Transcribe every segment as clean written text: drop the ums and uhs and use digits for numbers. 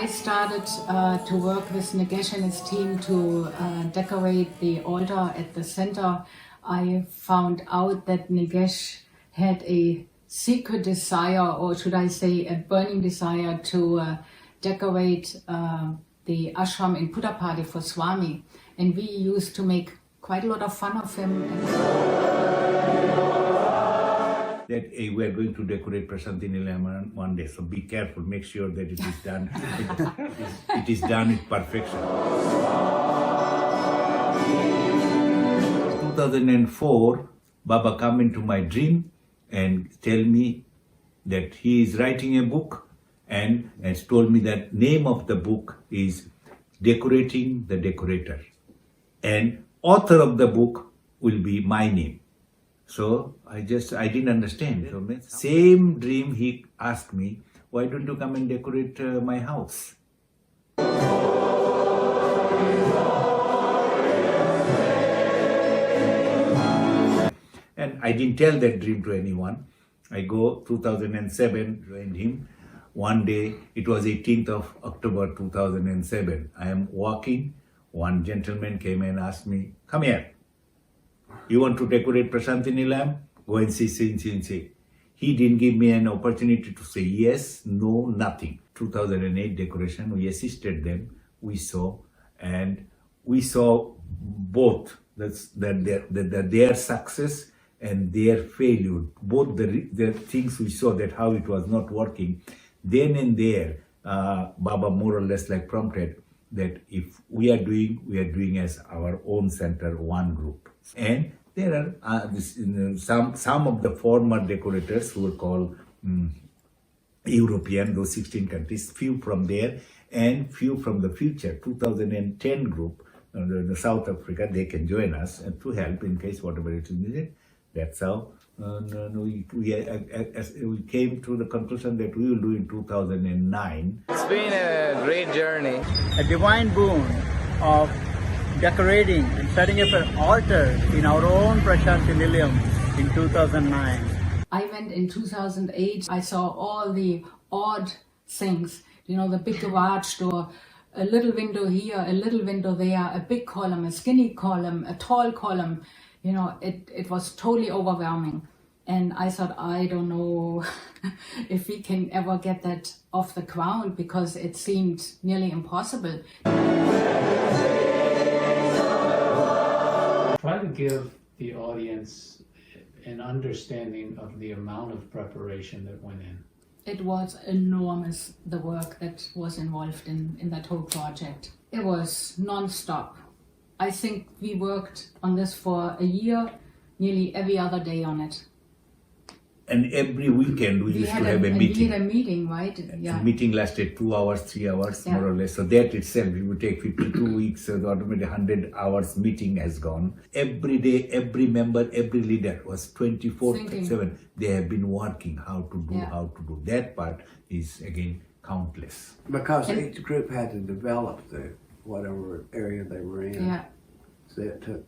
I started to work with Nagesh and his team to decorate the altar at the center, I found out that Nagesh had a secret desire, or should I say a burning desire, to decorate the ashram in Puttaparthi for Swami. And we used to make quite a lot of fun of him. That we are going to decorate Prasanthi Nilayam one day, so be careful, make sure that it is done, it is done with perfection. 2004, Baba come into my dream and tell me that he is writing a book, and has told me that name of the book is Decorating the Decorator, and author of the book will be my name. So I didn't understand. So same dream he asked me, why don't you come and decorate my house? And I didn't tell that dream to anyone. I go 2007, joined him. One day, it was 18th of October 2007. I am walking. One gentleman came and asked me, come here. You want to decorate Prasanthi Nilayam? Go and see. He didn't give me an opportunity to say yes, no, nothing. 2008 decoration, we assisted them, we saw both their success and their failure. Both the things we saw, that how it was not working. Then and there, Baba more or less like prompted that if we are doing as our own center, one group. And there are some of the former decorators who were called European, those 16 countries, few from there and few from the future 2010 group, the South Africa, they can join us and to help in case whatever it is needed. That's how we came to the conclusion that we will do in 2009. It's been a great journey. A divine boon of decorating and setting up an altar in our own Prasanthi Nilayam in 2009. I went in 2008. I saw all the odd things, the big garage door, a little window here, a little window there, a big column, a skinny column, a tall column. It was totally overwhelming. And I thought, I don't know if we can ever get that off the ground, because it seemed nearly impossible. Try to give the audience an understanding of the amount of preparation that went in. It was enormous, the work that was involved in that whole project. It was non-stop. I think we worked on this for a year, nearly every other day on it. And every weekend we used to have a meeting. We had a meeting, right? Yeah. The meeting lasted 2 hours, 3 hours, more or less. So that itself, it would take 52 weeks, so the automatic 100 hours meeting has gone. Every day, every member, every leader was 24/7. They have been working how to do. That part is again countless. Because each group had to develop whatever area they were in. Yeah. So it took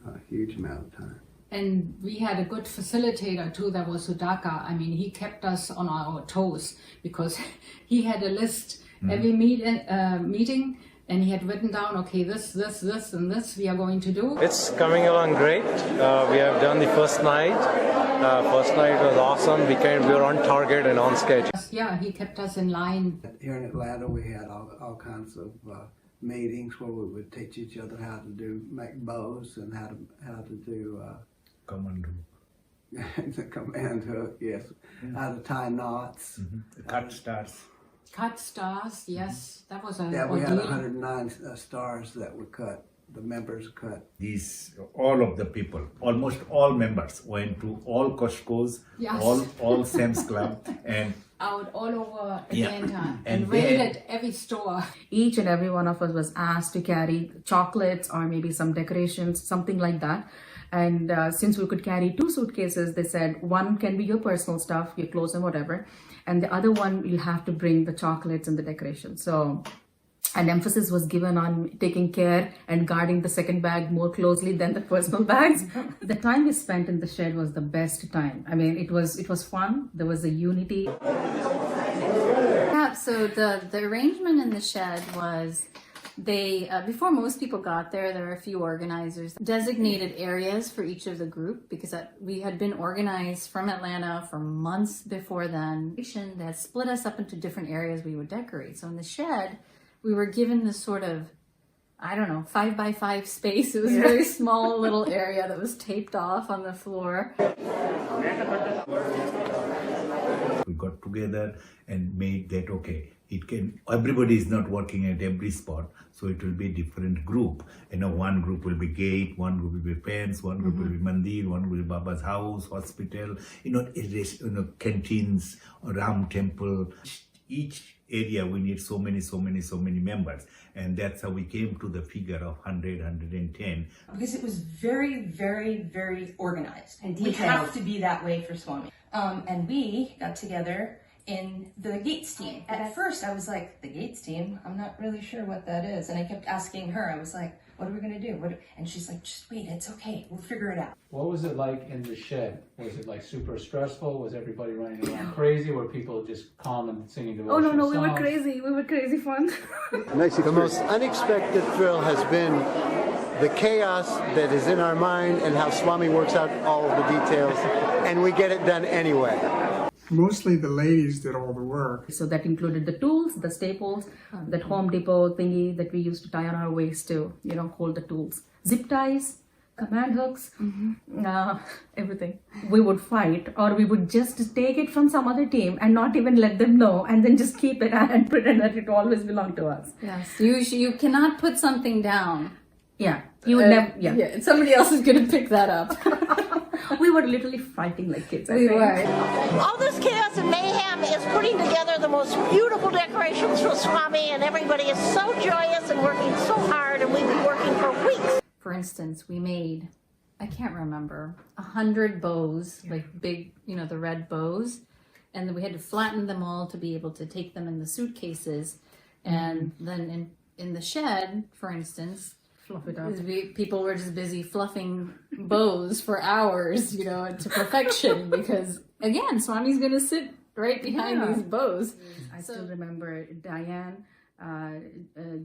a huge amount of time. And we had a good facilitator too, that was Sudhaka. I mean, he kept us on our toes, because he had a list every meeting, and he had written down, okay, this, and this we are going to do. It's coming along great. We have done the first night. First night was awesome. We were on target and on schedule. Yeah, he kept us in line. Here in Atlanta, we had all kinds of meetings where we would teach each other how to make bows and how to do Command hook. the command hook, yes. How to tie knots. Cut stars. Cut stars, yes. That was a we had 109 stars that were cut. The members cut. All of the people, almost all members went to all Costco's, yes. all Sam's Club, and out all over Atlanta, and raided every store. Each and every one of us was asked to carry chocolates or maybe some decorations, something like that. And since we could carry 2 suitcases, they said one can be your personal stuff, your clothes and whatever, and the other one you'll have to bring the chocolates and the decorations. So and emphasis was given on taking care and guarding the second bag more closely than the personal bags. The time we spent in the shed was the best time. I mean, it was fun. There was a unity. Yeah, so the arrangement in the shed was they, before most people got there were a few organizers, designated areas for each of the group because we had been organized from Atlanta for months before then. They had split us up into different areas we would decorate. So in the shed, we were given this sort of, I don't know, 5x5 space. It was a very small little area that was taped off on the floor. We got together and made that, okay, everybody is not working at every spot, so it will be different group. One group will be gate, one group will be fence, one group will be mandir, one will be Baba's house, hospital, canteens, Ram temple. Each area we need so many members, and that's how we came to the figure of 100, 110. Because it was very, very, very organized. And we detailed. have to be that way for Swami. And we got together in the Gates team. At first, I was like, the Gates team? I'm not really sure what that is. And I kept asking her, I was like, what are we going to do? And she's like, just wait, it's okay. We'll figure it out. What was it like in the shed? Was it like super stressful? Was everybody running around crazy? Were people just calm and singing devotional Oh no, we songs? were crazy. We were crazy fun. The most unexpected thrill has been the chaos that is in our mind and how Swami works out all of the details, and we get it done anyway. Mostly the ladies did all the work. So that included the tools, the staples, that Home Depot thingy that we used to tie on our waist to, hold the tools. Zip ties, command hooks, everything. We would fight, or we would just take it from some other team and not even let them know, and then just keep it and pretend that it always belonged to us. Yes, you cannot put something down. Yeah, you would never. Yeah, somebody else is going to pick that up. We were literally fighting like kids. We were. All this chaos and mayhem is putting together the most beautiful decorations for Swami, and everybody is so joyous and working so hard, and we've been working for weeks. For instance, we made, I can't remember, 100 bows, like big, the red bows, and then we had to flatten them all to be able to take them in the suitcases, and then in the shed, for instance, fluff it up. People were just busy fluffing bows for hours, to perfection, because again, Swami's going to sit right behind these bows. I still remember Diane,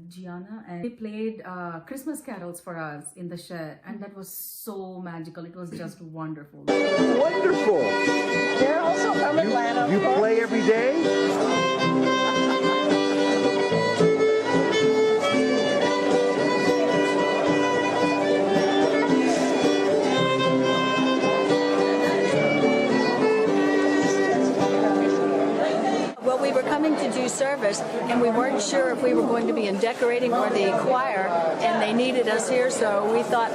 Gianna, and they played Christmas carols for us in the shed, and that was so magical. It was just wonderful. Wonderful! They're also from Atlanta. You play every day? We were coming to do service, and we weren't sure if we were going to be in decorating or the choir, and they needed us here, so we thought,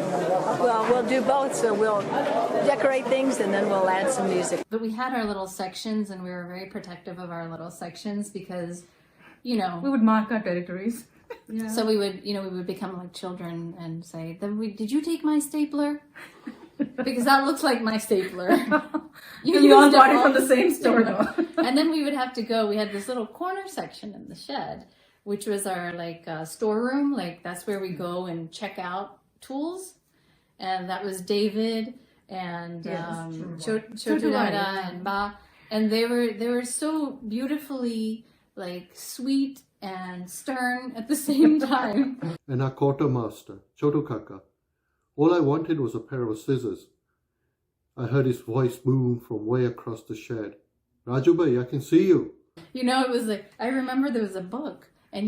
well, we'll do both, so we'll decorate things and then we'll add some music. But we had our little sections, and we were very protective of our little sections because, we would mark our territories. Yeah. So we would become like children and say, did you take my stapler? Because that looks like my stapler. You all bought it from the same store. And then we would have to go, we had this little corner section in the shed, which was our storeroom. That's where we go and check out tools. And that was David and Chotunada and Ba. And they were so beautifully sweet and stern at the same time. And our quartermaster, Chotukaka. All I wanted was a pair of scissors. I heard his voice boom from way across the shed. Rajubai, I can see you. It was I remember there was a book, and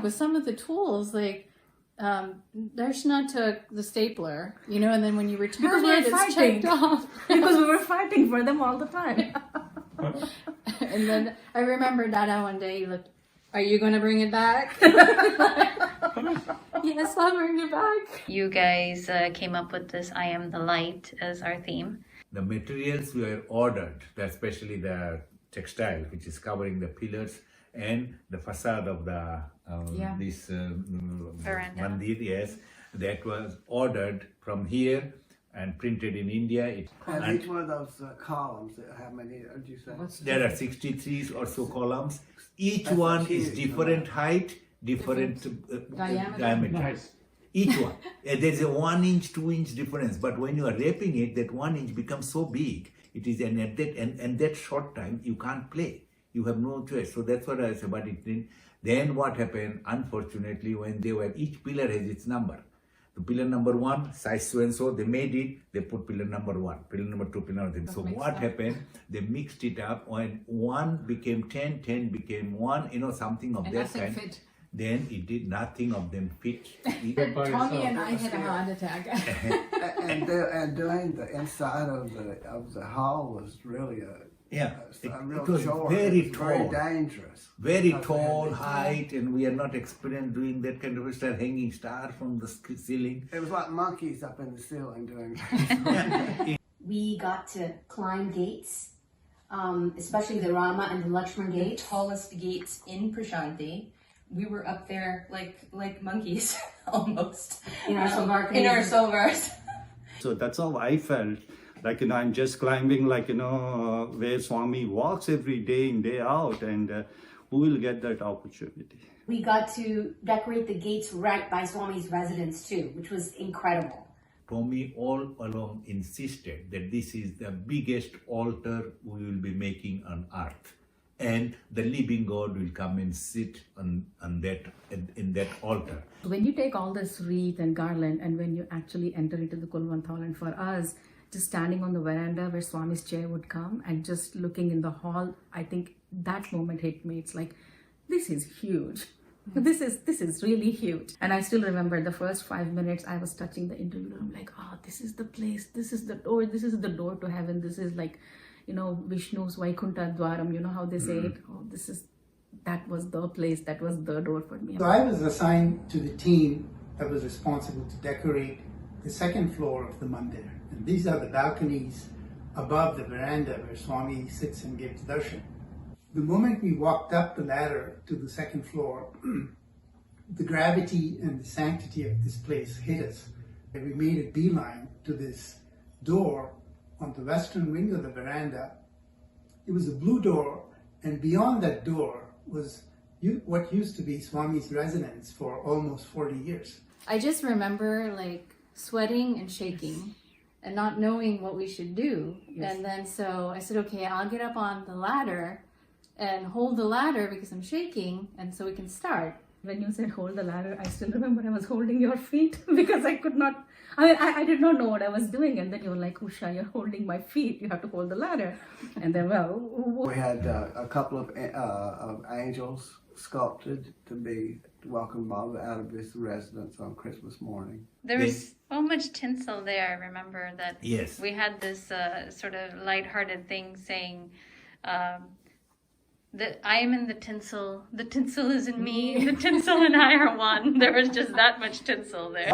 with some of the tools, Darshana took the stapler, and then when you return it, it's checked off. Because we were fighting for them all the time. And then I remember Dada one day, he looked, are you going to bring it back? Yes, I'll bring it back. You guys came up with this I Am the Light as our theme. The materials were ordered, especially the textile, which is covering the pillars and the facade of the this mandir. Yes, that was ordered from here and printed in India. And each one of those columns, how many did you say? There are 63 or so columns. Each one is different height different diameter. Nice. Each one. There's a 1 inch, 2 inch difference. But when you are wrapping it, that 1 inch becomes so big. It is, and at that short time, you can't play. You have no choice. So that's what I say. But it didn't. Then what happened? Unfortunately, when they were, each pillar has its number. The pillar number 1, size so and so, they made it, they put pillar number 1, pillar number 2, pillar number 3. So what happened? They mixed it up, when 1 became 10, 10 became 1, something of And that nothing kind. fit. Then it did, nothing of them fit. Tommy and I had a heart attack. and doing the inside of the hall was really a real it was chore. very It was tall. very dangerous. Very Because tall, they had to- height, and we are not experienced doing that kind of stuff, hanging star from the ceiling. It was like monkeys up in the ceiling doing that. We got to climb gates, especially the Rama and the Lakshman The gates. tallest gates in Prashanti. We were up there like monkeys, almost. In our Salvar In our Salvars. So that's how I felt. Like, I'm just climbing, where Swami walks every day in, day out, and who will get that opportunity? We got to decorate the gates right by Swami's residence too, which was incredible. Tommy all along insisted that this is the biggest altar we will be making on earth. And the living God will come and sit in that altar. When you take all this wreath and garland, and when you actually enter into the Kulwanthal, and for us, just standing on the veranda where Swami's chair would come and just looking in the hall, I think that moment hit me. It's like, this is huge. This is really huge. And I still remember the first 5 minutes I was touching the interview. I'm like, oh, this is the place. This is the door. This is the door to heaven. This is like, Vishnu's Vaikunta Dwaram. You know how they say it? Oh, that was the place. That was the door for me. So I was assigned to the team that was responsible to decorate the second floor of the mandir. And these are the balconies above the veranda where Swami sits and gives darshan. The moment we walked up the ladder to the second floor, the gravity and the sanctity of this place hit us. And we made a beeline to this door on the western wing of the veranda. It was a blue door, and beyond that door was what used to be Swami's residence for almost 40 years. I just remember sweating and shaking and not knowing what we should do. Yes. And then so I said, okay, I'll get up on the ladder and hold the ladder because I'm shaking, and so we can start. When you said hold the ladder, I still remember I was holding your feet because I could not, I did not know what I was doing. And then you were like, Usha, you're holding my feet. You have to hold the ladder. And then, we had a couple of angels sculpted to be welcomed Baba out of his residence on Christmas morning. There was so much tinsel there. I remember that Yes. we had this sort of lighthearted thing saying, that I am in the tinsel is in me, the tinsel and I are one. There was just that much tinsel there.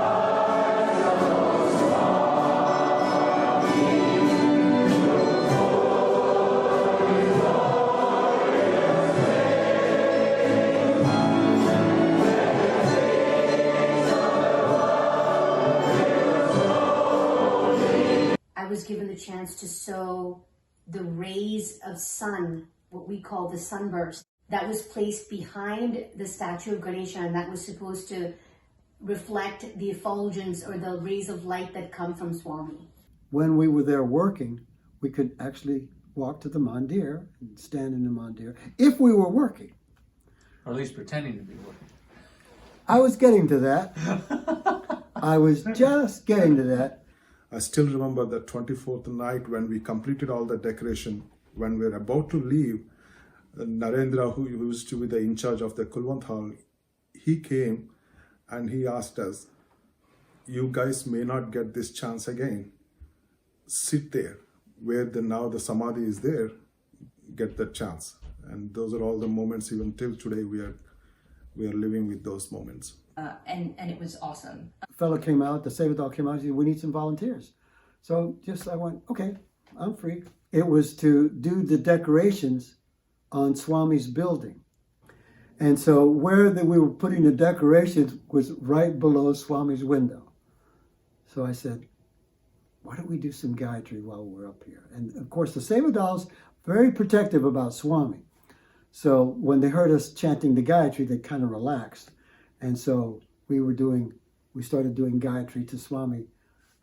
I was given the chance to sew the rays of sun, what we call the sunburst, that was placed behind the statue of Ganesha, and that was supposed to reflect the effulgence or the rays of light that come from Swami. When we were there working, we could actually walk to the mandir and stand in the mandir if we were working. Or at least pretending to be working. I was getting to that. I was just getting to that. I still remember the 24th night when we completed all the decoration. When we were about to leave, Narendra, who used to be the in charge of the Kulwanthal, he came and he asked us, you guys may not get this chance again. Sit there where now the Samadhi is there, get that chance. And those are all the moments, even till today, we are living with those moments. And it was awesome. A fellow came out, the Sevadal came out, and said, we need some volunteers. So I went, okay, I'm free. It was to do the decorations on Swami's building. And so where we were putting the decorations was right below Swami's window. So I said, why don't we do some Gayatri while we're up here? And of course, the Sevadals, very protective about Swami. So when they heard us chanting the Gayatri, they kind of relaxed. And so we started doing Gayatri to Swami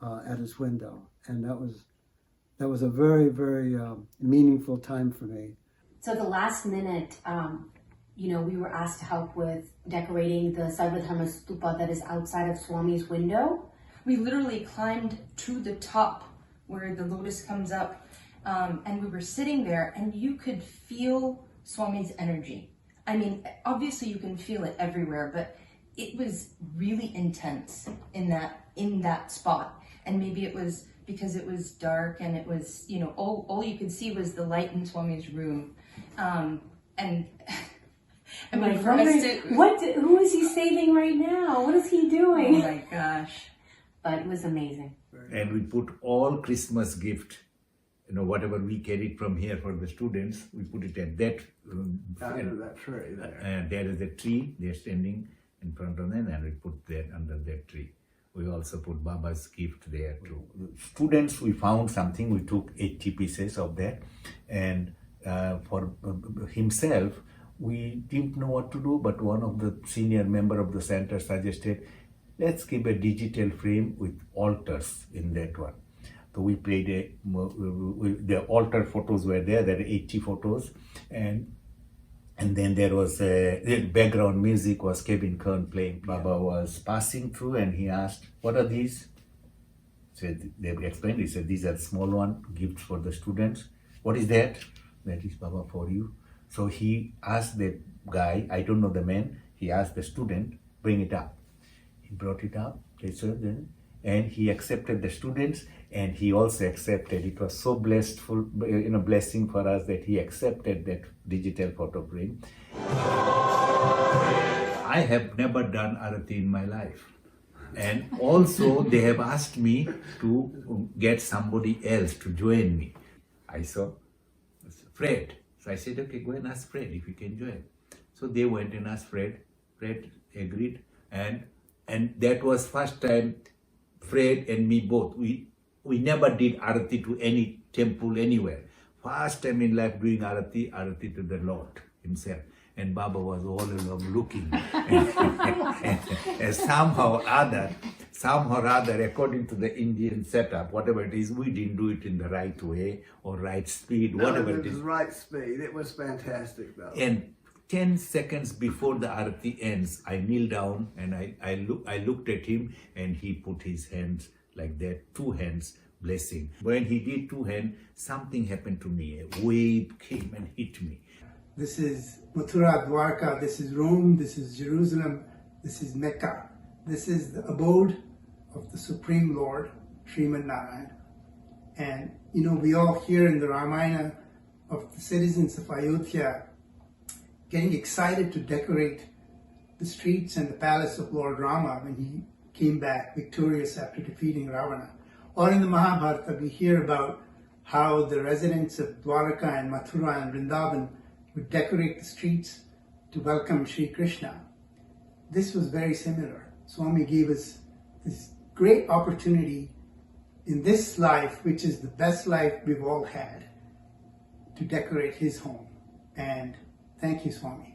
at his window. And that was a very, very meaningful time for me. So at the last minute, we were asked to help with decorating the Sarvadharma stupa that is outside of Swami's window. We literally climbed to the top where the lotus comes up, and we were sitting there, and you could feel Swami's energy. I mean, obviously you can feel it everywhere, but it was really intense in that spot. And maybe it was because it was dark, and it was, all you could see was the light in Swami's room. And I mean, for us to, who is he saving right now? What is he doing? Oh my gosh. But it was amazing. And we put all Christmas gift, whatever we carried from here for the students, we put it at that under that tree there. And there is a tree, they're standing in front of them, and we put that under that tree. We also put Baba's gift there too. Students, we found something, we took 80 pieces of that, and for himself, we didn't know what to do, but one of the senior member of the center suggested, let's keep a digital frame with altars in that one. So we played the altar photos were there are 80 photos, and then there was the background music was Kevin Kern playing. Baba was passing through and he asked, what are these? So they explained, he said, these are small one, gifts for the students. What is that? That is Baba for you. So he asked the guy, I don't know the man, he asked the student, bring it up. He brought it up, and he accepted the students, and he also accepted, it was so blessing for us that he accepted that digital photo frame. I have never done arati in my life. And also they have asked me to get somebody else to join me. I saw Fred. So I said, okay, go and ask Fred if you can join. So they went and asked Fred. Fred agreed. And that was first time Fred and me both. We never did arati to any temple anywhere. First time in life doing arati to the Lord himself. And Baba was all along looking. and somehow or other, according to the Indian setup, whatever it is, we didn't do it in the right way or right speed, whatever it is. It was right speed. It was fantastic though. And 10 seconds before the arati ends, I kneel down and I looked at him, and he put his hands like that, 2 hands blessing. When he did 2 hands, something happened to me. A wave came and hit me. This is Mathura, Dwarka, this is Rome, this is Jerusalem, this is Mecca. This is the abode of the Supreme Lord, Sriman Narayan. And, we all hear in the Ramayana of the citizens of Ayodhya getting excited to decorate the streets and the palace of Lord Rama when he came back victorious after defeating Ravana. Or in the Mahabharata, we hear about how the residents of Dwaraka and Mathura and Vrindavan would decorate the streets to welcome Sri Krishna. This was very similar. Swami gave us this great opportunity in this life, which is the best life we've all had, to decorate his home. And thank you, Swami.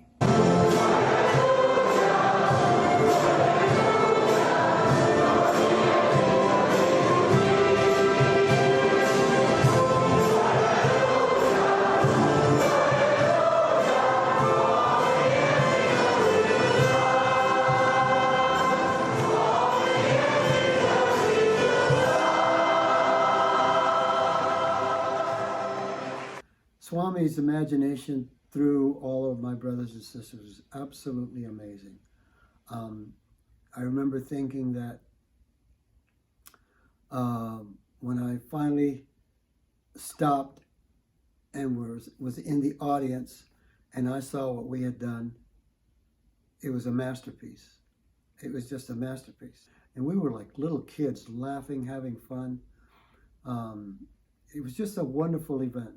Swami's imagination through all of my brothers and sisters was absolutely amazing. I remember thinking that when I finally stopped and was in the audience and I saw what we had done, it was a masterpiece. It was just a masterpiece. And we were like little kids laughing, having fun. It was just a wonderful event.